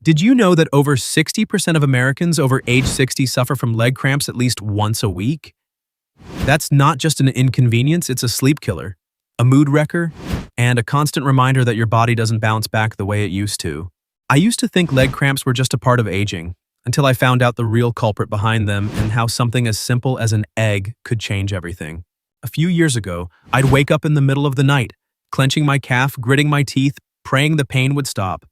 Did you know that over 60% of Americans over age 60 suffer from leg cramps at least once a week? That's not just an inconvenience, it's a sleep killer, a mood wrecker, and a constant reminder that your body doesn't bounce back the way it used to. I used to think leg cramps were just a part of aging, until I found out the real culprit behind them and how something as simple as an egg could change everything. A few years ago, I'd wake up in the middle of the night, clenching my calf, gritting my teeth, praying the pain would stop.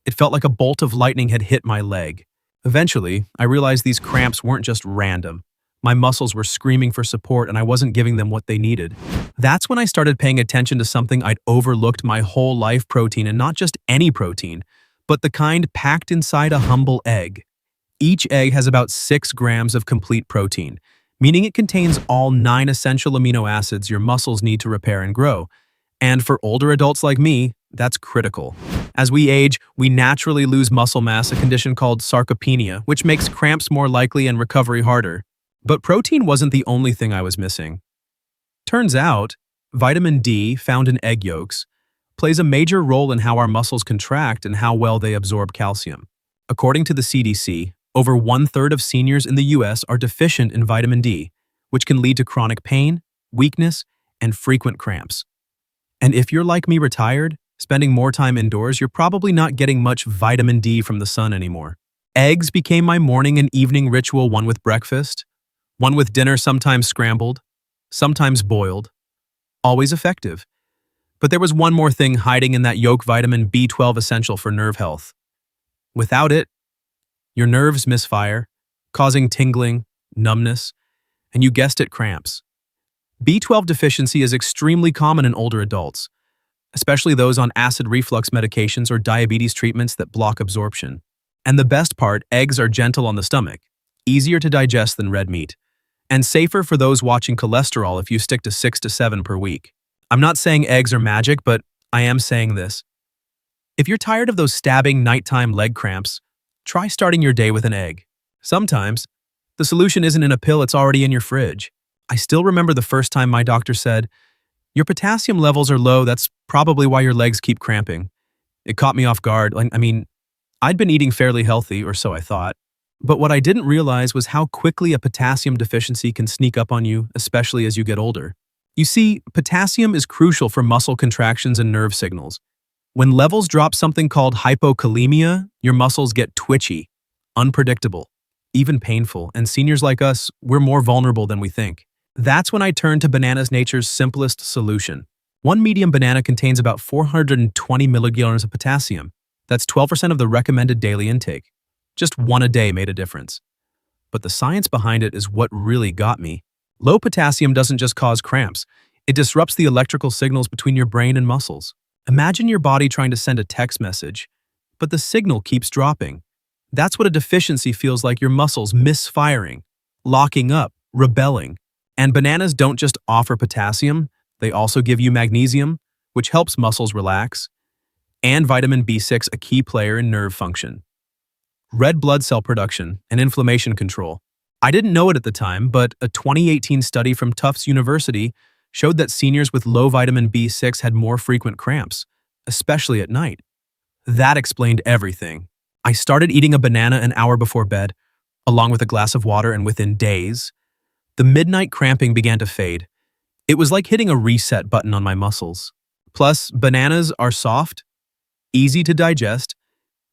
It felt like a bolt of lightning had hit my leg. Eventually, I realized these cramps weren't just random. My muscles were screaming for support and I wasn't giving them what they needed. That's when I started paying attention to something I'd overlooked my whole life: protein, and not just any protein, but the kind packed inside a humble egg. Each egg has about 6 grams of complete protein, meaning it contains all 9 essential amino acids your muscles need to repair and grow. And for older adults like me, that's critical. As we age, we naturally lose muscle mass, a condition called sarcopenia, which makes cramps more likely and recovery harder. But protein wasn't the only thing I was missing. Turns out, vitamin D, found in egg yolks, plays a major role in how our muscles contract and how well they absorb calcium. According to the CDC, over 1/3 of seniors in the US are deficient in vitamin D, which can lead to chronic pain, weakness, and frequent cramps. And if you're like me, retired, spending more time indoors, you're probably not getting much vitamin D from the sun anymore. Eggs became my morning and evening ritual, one with breakfast, one with dinner, sometimes scrambled, sometimes boiled. Always effective. But there was one more thing hiding in that yolk: vitamin B12, essential for nerve health. Without it, your nerves misfire, causing tingling, numbness, and you guessed it, cramps. B12 deficiency is extremely common in older adults, especially those on acid reflux medications or diabetes treatments that block absorption. And the best part, eggs are gentle on the stomach, easier to digest than red meat, and safer for those watching cholesterol if you stick to 6 to 7 per week. I'm not saying eggs are magic, but I am saying this. If you're tired of those stabbing nighttime leg cramps, try starting your day with an egg. Sometimes, the solution isn't in a pill, it's already in your fridge. I still remember the first time my doctor said, "Your potassium levels are low, that's probably why your legs keep cramping." It caught me off guard. I'd been eating fairly healthy, or so I thought. But what I didn't realize was how quickly a potassium deficiency can sneak up on you, especially as you get older. You see, potassium is crucial for muscle contractions and nerve signals. When levels drop, something called hypokalemia, your muscles get twitchy, unpredictable, even painful, and seniors like us, we're more vulnerable than we think. That's when I turned to bananas, nature's simplest solution. One medium banana contains about 420 milligrams of potassium. That's 12% of the recommended daily intake. Just one a day made a difference. But the science behind it is what really got me. Low potassium doesn't just cause cramps, it disrupts the electrical signals between your brain and muscles. Imagine your body trying to send a text message, but the signal keeps dropping. That's what a deficiency feels like: your muscles misfiring, locking up, rebelling. And bananas don't just offer potassium, they also give you magnesium, which helps muscles relax, and vitamin B6, a key player in nerve function, red blood cell production, and inflammation control. I didn't know it at the time, but a 2018 study from Tufts University showed that seniors with low vitamin B6 had more frequent cramps, especially at night. That explained everything. I started eating a banana an hour before bed, along with a glass of water, and within days, the midnight cramping began to fade. It was like hitting a reset button on my muscles. Plus, bananas are soft, easy to digest,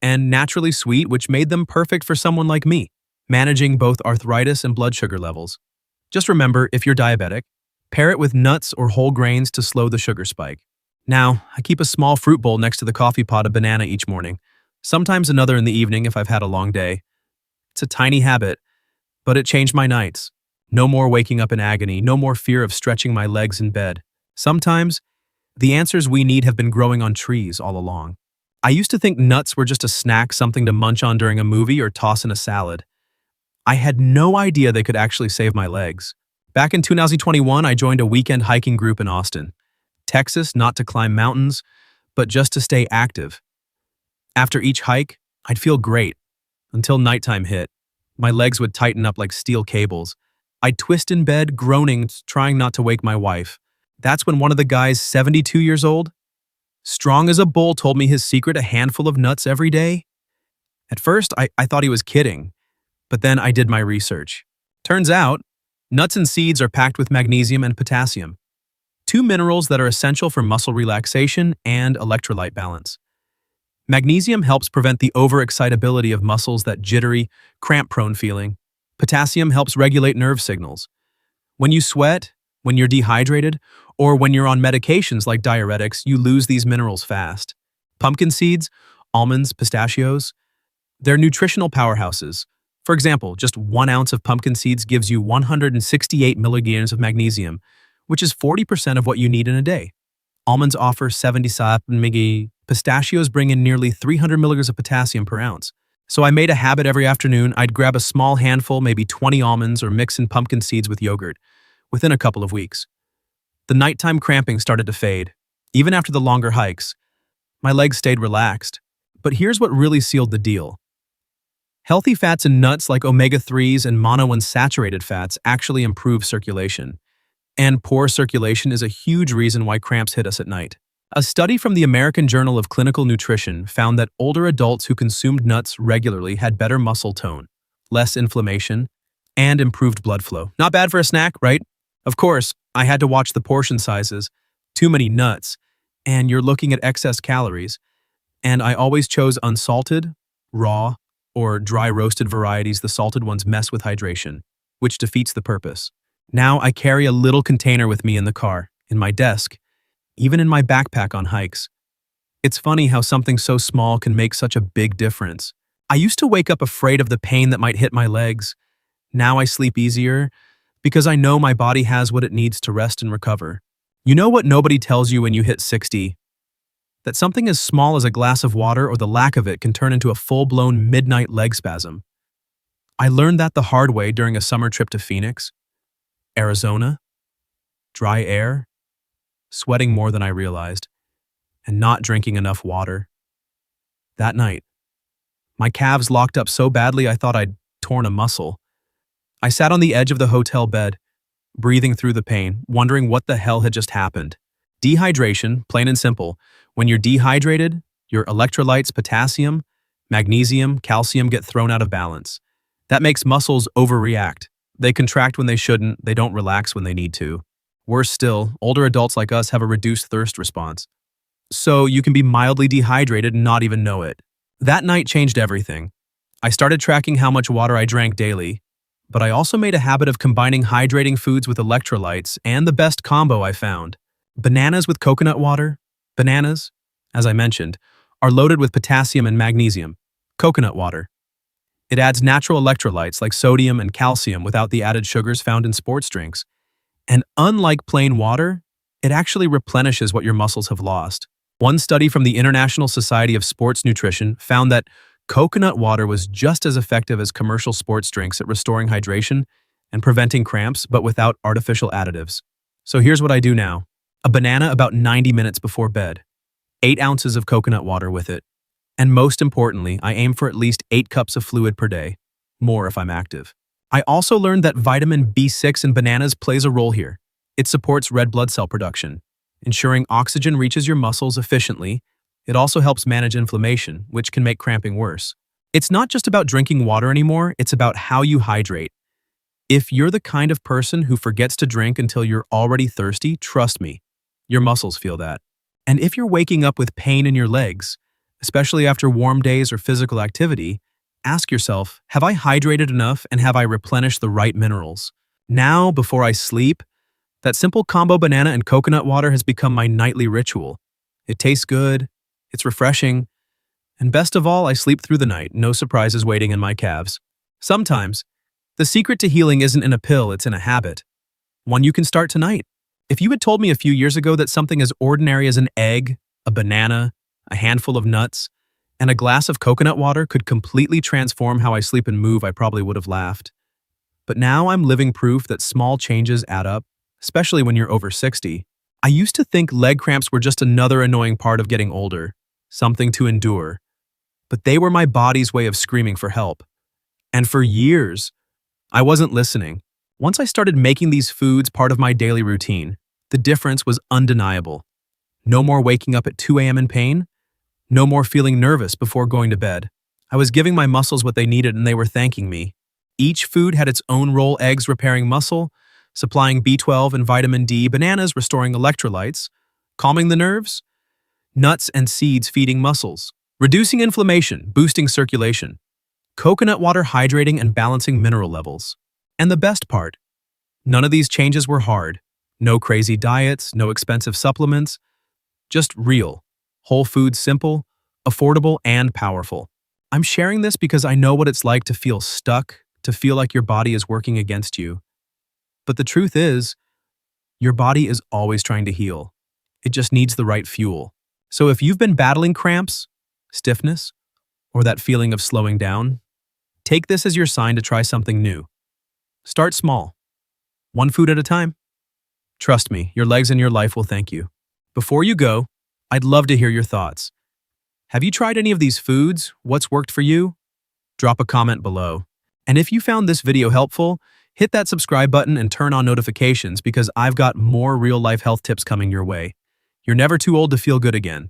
and naturally sweet, which made them perfect for someone like me, managing both arthritis and blood sugar levels. Just remember, if you're diabetic, pair it with nuts or whole grains to slow the sugar spike. Now, I keep a small fruit bowl next to the coffee pot, a banana each morning, sometimes another in the evening if I've had a long day. It's a tiny habit, but it changed my nights. No more waking up in agony, no more fear of stretching my legs in bed. Sometimes, the answers we need have been growing on trees all along. I used to think nuts were just a snack, something to munch on during a movie or toss in a salad. I had no idea they could actually save my legs. Back in 2021, I joined a weekend hiking group in Austin, Texas, not to climb mountains, but just to stay active. After each hike, I'd feel great, until nighttime hit. My legs would tighten up like steel cables. I'd twist in bed, groaning, trying not to wake my wife. That's when one of the guys, 72 years old, strong as a bull, told me his secret: a handful of nuts every day. At first, I thought he was kidding, but then I did my research. Turns out, nuts and seeds are packed with magnesium and potassium, two minerals that are essential for muscle relaxation and electrolyte balance. Magnesium helps prevent the overexcitability of muscles, that jittery, cramp-prone feeling. Potassium helps regulate nerve signals. When you sweat, when you're dehydrated, or when you're on medications like diuretics, you lose these minerals fast. Pumpkin seeds, almonds, pistachios, they're nutritional powerhouses. For example, just 1 ounce of pumpkin seeds gives you 168 milligrams of magnesium, which is 40% of what you need in a day. Almonds offer 77 mg. Pistachios bring in nearly 300 milligrams of potassium per ounce. So I made a habit every afternoon. I'd grab a small handful, maybe 20 almonds, or mix in pumpkin seeds with yogurt. Within a couple of weeks, the nighttime cramping started to fade. Even after the longer hikes, my legs stayed relaxed. But here's what really sealed the deal. Healthy fats in nuts like omega-3s and monounsaturated fats actually improve circulation. And poor circulation is a huge reason why cramps hit us at night. A study from the American Journal of Clinical Nutrition found that older adults who consumed nuts regularly had better muscle tone, less inflammation, and improved blood flow. Not bad for a snack, right? Of course, I had to watch the portion sizes. Too many nuts, and you're looking at excess calories. And I always chose unsalted, raw, or dry roasted varieties. The salted ones mess with hydration, which defeats the purpose. Now I carry a little container with me in the car, in my desk, even in my backpack on hikes. It's funny how something so small can make such a big difference. I used to wake up afraid of the pain that might hit my legs. Now I sleep easier because I know my body has what it needs to rest and recover. You know what nobody tells you when you hit 60? That something as small as a glass of water or the lack of it can turn into a full-blown midnight leg spasm. I learned that the hard way during a summer trip to Phoenix, Arizona. Dry air, sweating more than I realized, and not drinking enough water. That night, my calves locked up so badly I thought I'd torn a muscle. I sat on the edge of the hotel bed, breathing through the pain, wondering what the hell had just happened. Dehydration, plain and simple. When you're dehydrated, your electrolytes, potassium, magnesium, calcium get thrown out of balance. That makes muscles overreact. They contract when they shouldn't, they don't relax when they need to. Worse still, older adults like us have a reduced thirst response. So you can be mildly dehydrated and not even know it. That night changed everything. I started tracking how much water I drank daily, but I also made a habit of combining hydrating foods with electrolytes, and the best combo I found. Bananas with coconut water. Bananas, as I mentioned, are loaded with potassium and magnesium. Coconut water. It adds natural electrolytes like sodium and calcium without the added sugars found in sports drinks. And unlike plain water, it actually replenishes what your muscles have lost. One study from the International Society of Sports Nutrition found that coconut water was just as effective as commercial sports drinks at restoring hydration and preventing cramps, but without artificial additives. So here's what I do now. A banana about 90 minutes before bed. 8 ounces of coconut water with it. And most importantly, I aim for at least 8 cups of fluid per day. More if I'm active. I also learned that vitamin B6 in bananas plays a role here. It supports red blood cell production, ensuring oxygen reaches your muscles efficiently. It also helps manage inflammation, which can make cramping worse. It's not just about drinking water anymore, it's about how you hydrate. If you're the kind of person who forgets to drink until you're already thirsty, trust me, your muscles feel that. And if you're waking up with pain in your legs, especially after warm days or physical activity, ask yourself, have I hydrated enough and have I replenished the right minerals? Now, before I sleep, that simple combo banana and coconut water has become my nightly ritual. It tastes good, it's refreshing, and best of all, I sleep through the night, no surprises waiting in my calves. Sometimes, the secret to healing isn't in a pill, it's in a habit. One you can start tonight. If you had told me a few years ago that something as ordinary as an egg, a banana, a handful of nuts, and a glass of coconut water could completely transform how I sleep and move, I probably would have laughed. But now I'm living proof that small changes add up, especially when you're over 60. I used to think leg cramps were just another annoying part of getting older, something to endure. But they were my body's way of screaming for help. And for years, I wasn't listening. Once I started making these foods part of my daily routine, the difference was undeniable. No more waking up at 2 a.m. in pain. No more feeling nervous before going to bed. I was giving my muscles what they needed and they were thanking me. Each food had its own role: eggs repairing muscle, supplying B12 and vitamin D, bananas restoring electrolytes, calming the nerves, nuts and seeds feeding muscles, reducing inflammation, boosting circulation, coconut water hydrating and balancing mineral levels. And the best part, none of these changes were hard. No crazy diets, no expensive supplements, just real, whole food, simple, affordable, and powerful. I'm sharing this because I know what it's like to feel stuck, to feel like your body is working against you. But the truth is, your body is always trying to heal. It just needs the right fuel. So if you've been battling cramps, stiffness, or that feeling of slowing down, take this as your sign to try something new. Start small, one food at a time. Trust me, your legs and your life will thank you. Before you go, I'd love to hear your thoughts. Have you tried any of these foods? What's worked for you? Drop a comment below. And if you found this video helpful, hit that subscribe button and turn on notifications because I've got more real-life health tips coming your way. You're never too old to feel good again.